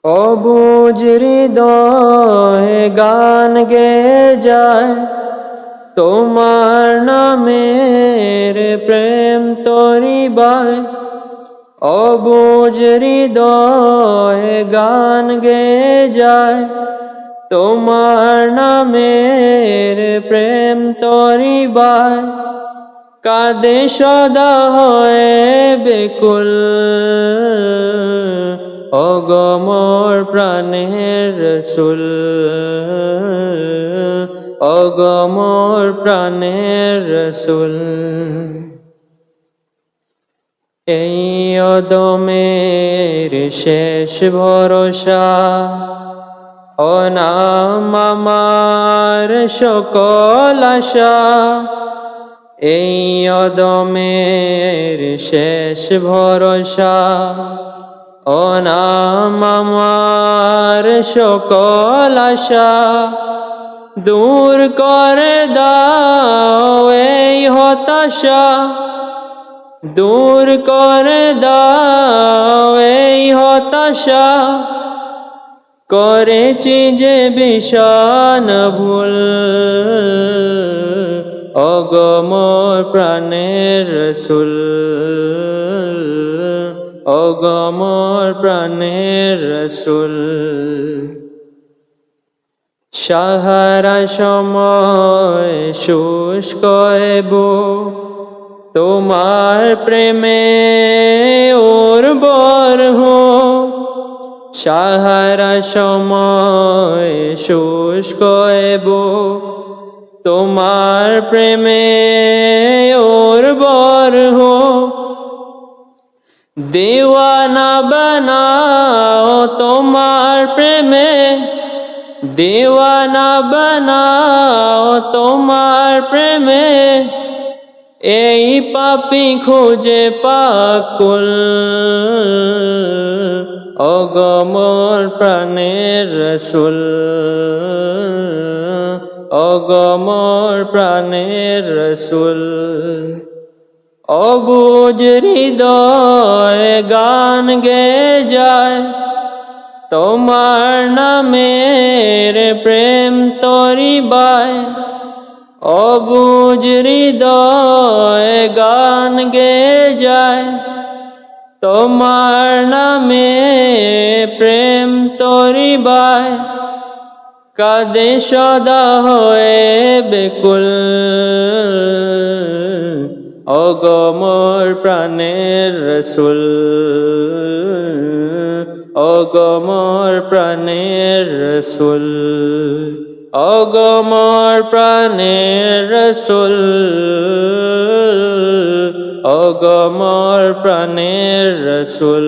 অবুঝ হৃদয়ে গান গেয়ে যায়, তোমার নামের প্রেম তরিবায়। অবুঝ হৃদয়ে গান গেয়ে যায়, তোমার নামের প্রেম তরিবায়। কাঁদে সদা হয়ে বেকুল, ওগো মোর প্রাণের রাসূল, ওগো মোর প্রাণের রাসূল। এই অদমের শেষ ভরসা, ও নাম আমার সকল আশা। এই অদমের শেষ ভরসা, ও নাম আমার সকল আশা। দূর করে দাও এই হতাশা, দূর করে দাও এই হতাশা। করেছি যে ভীষণ ভুল, ওগো মোর প্রাণের রাসূল, ওগো মোর প্রাণের রাসূল। সাহারা সময় শুষ্ক বুক, তোমার প্রেমে উর্বর হোক। সাহারা সময় শুষ্ক বুক, তোমার প্রেমে উর্বর হোক। দিওয়ানা বানাও তোমার প্রেমে, দিওয়ানা বানাও তোমার প্রেমে। এই পাপী খুঁজে পাকুল, ওগো মোর প্রাণের রাসূল, ওগো মোর প্রাণের রাসূল। অবুঝ হৃদয়ে গান গেয়ে যায়, তোমার নামের প্রেম তরিবায়। অবুঝ হৃদয়ে গান গেয়ে যায়, তোমার নামে প্রেম তরিবায়। কাঁদে সদা হয়ে বেকুল, ওগো মোর প্রাণের রাসূল, ওগো মোর প্রাণের রাসূল, ওগো মোর প্রাণের রাসূল, ওগো মোর প্রাণের রাসূল।